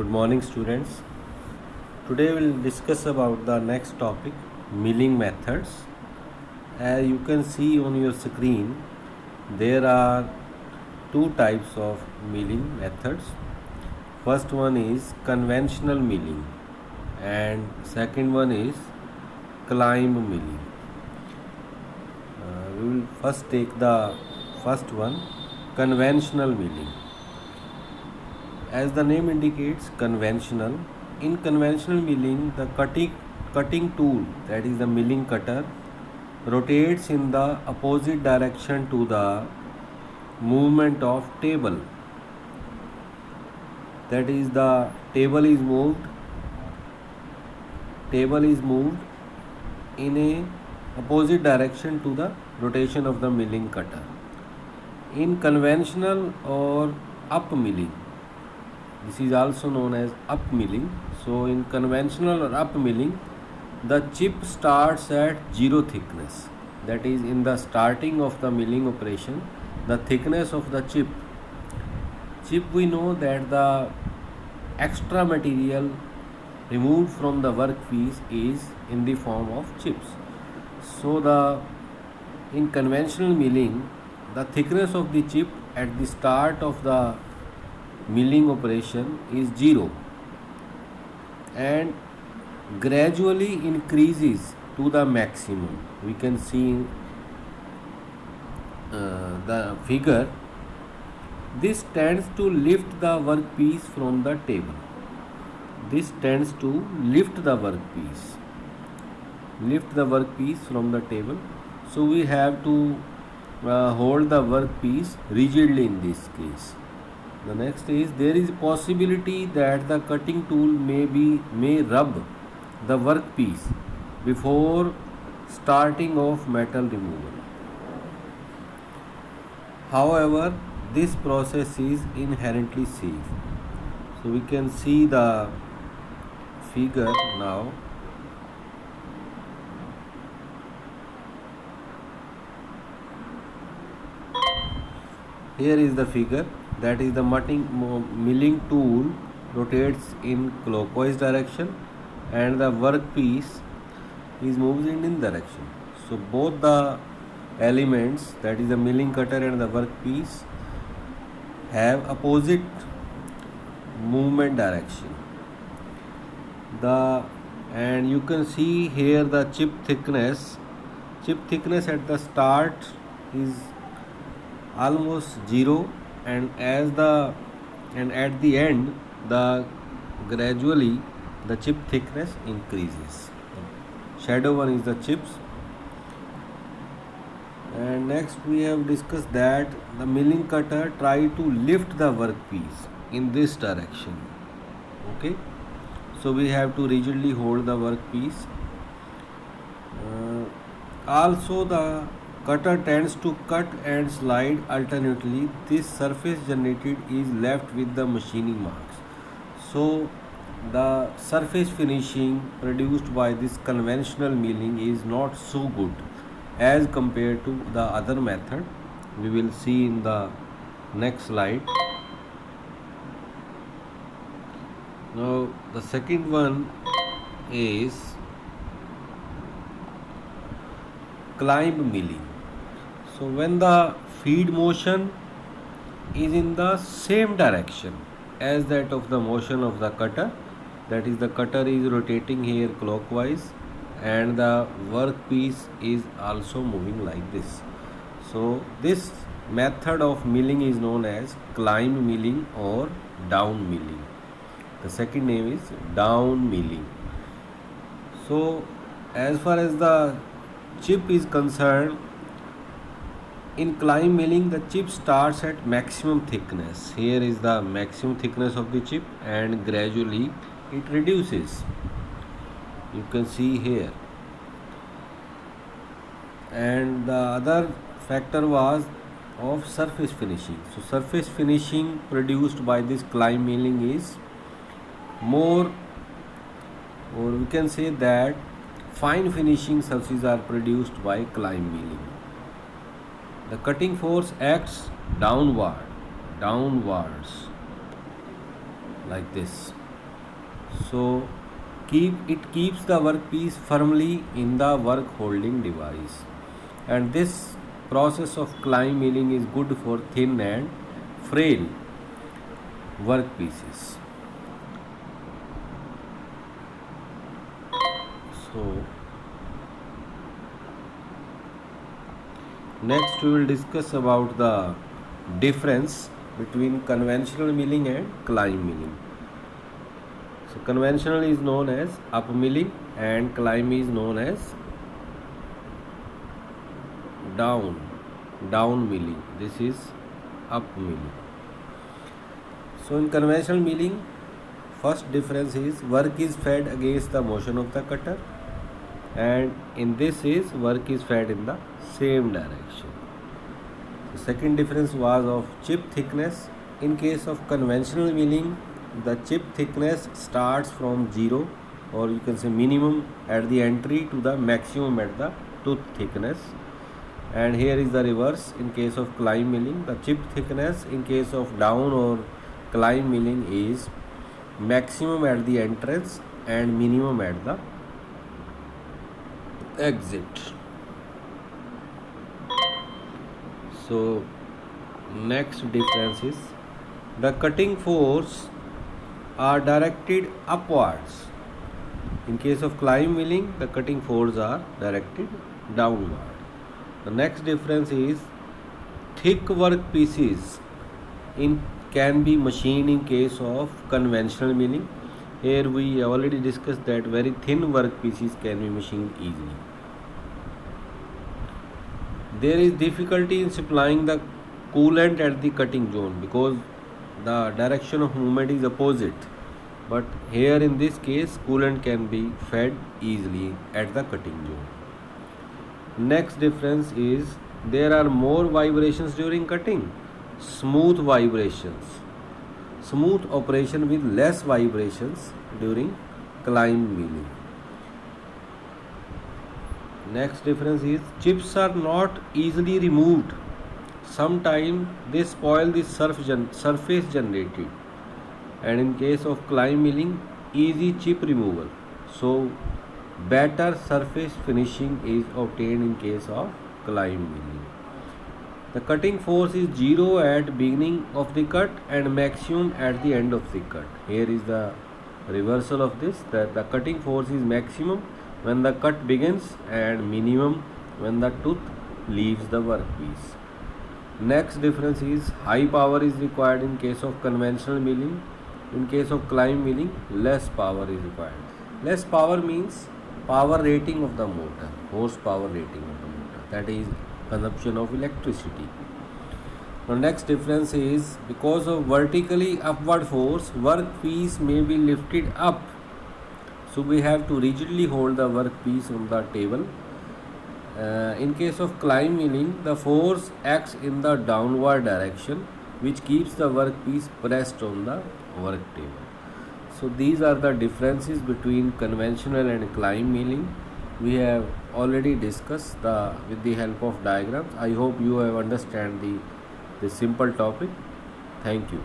Good morning, students. Today we'll discuss about the next topic, milling methods. As you can see on your screen, there are two types of milling methods. First one is conventional milling and second one is climb milling. We will first take the first one, conventional milling. As the name indicates, conventional. In conventional milling, the cutting tool, that is the milling cutter, rotates in the opposite direction to the movement of table. That is, the table is moved in a opposite direction to the rotation of the milling cutter. In conventional or up milling, this is also known as up milling. So in conventional or up milling, the chip starts at zero thickness. That is, in the starting of the milling operation, the thickness of the chip we know that the extra material removed from the workpiece is in the form of chips. So in conventional milling, the thickness of the chip at the start of the milling operation is 0 and gradually increases to the maximum. We can see the figure. This tends to lift the workpiece from the table. Lift the workpiece from the table. So we have to hold the workpiece rigidly in this case. The next is, there is a possibility that the cutting tool may rub the workpiece before starting of metal removal. However, this process is inherently safe. So we can see the figure now. Here is the figure. That is, the milling tool rotates in clockwise direction and the workpiece is moves in direction. So both the elements, that is the milling cutter and the workpiece, have opposite movement direction. And you can see here the chip thickness at the start is almost 0 and at the end gradually the chip thickness increases. Shadow one is the chips. And next we have discussed that the milling cutter try to lift the workpiece in this direction. Okay, so we have to rigidly hold the workpiece. Also, the cutter tends to cut and slide alternately. This surface generated is left with the machining marks. So the surface finishing produced by this conventional milling is not so good as compared to the other method. We will see in the next slide. Now the second one is climb milling. So when the feed motion is in the same direction as that of the motion of the cutter, that is, the cutter is rotating here clockwise and the workpiece is also moving like this. So this method of milling is known as climb milling or down milling. The second name is down milling. So as far as the chip is concerned, in climb milling, the chip starts at maximum thickness. Here is the maximum thickness of the chip and gradually it reduces. You can see here. And the other factor was of surface finishing. So surface finishing produced by this climb milling is more, or we can say that fine finishing surfaces are produced by climb milling. The cutting force acts downwards like this. So it keeps the workpiece firmly in the work holding device, and this process of climb milling is good for thin and frail workpieces. So next we will discuss about the difference between conventional milling and climb milling. So conventional is known as up milling and climb is known as down milling. This is up milling. So in conventional milling, first difference is work is fed against the motion of the cutter, and in this is work is fed in the same direction. The second difference was of chip thickness. In case of conventional milling, the chip thickness starts from zero, or you can say minimum at the entry, to the maximum at the tooth thickness. And here is the reverse. In case of climb milling, the chip thickness in case of down or climb milling is maximum at the entrance and minimum at the exit. So next difference is the cutting force are directed upwards. In case of climb milling, the cutting force are directed downward. The next difference is thick workpieces can be machined in case of conventional milling. Here we already discussed that very thin workpieces can be machined easily. There is difficulty in supplying the coolant at the cutting zone because the direction of movement is opposite, but here in this case coolant can be fed easily at the cutting zone. Next difference is there are more vibrations during cutting. Smooth vibrations, smooth operation with less vibrations during climb milling. Next difference is chips are not easily removed. Sometimes they spoil the surface generated, and in case of climb milling, easy chip removal. So better surface finishing is obtained in case of climb milling. The cutting force is zero at beginning of the cut and maximum at the end of the cut. Here is the reversal of this, that the cutting force is maximum when the cut begins and minimum when the tooth leaves the workpiece. Next difference is high power is required in case of conventional milling. In case of climb milling, less power is required. Less power means power rating of the motor, horsepower rating of the motor, that is consumption of electricity. The next difference is because of vertically upward force, workpiece may be lifted up. So we have to rigidly hold the workpiece on the table. In case of climb milling, the force acts in the downward direction, which keeps the workpiece pressed on the work table. So these are the differences between conventional and climb milling. We have already discussed with the help of diagrams. I hope you have understand the simple topic. Thank you.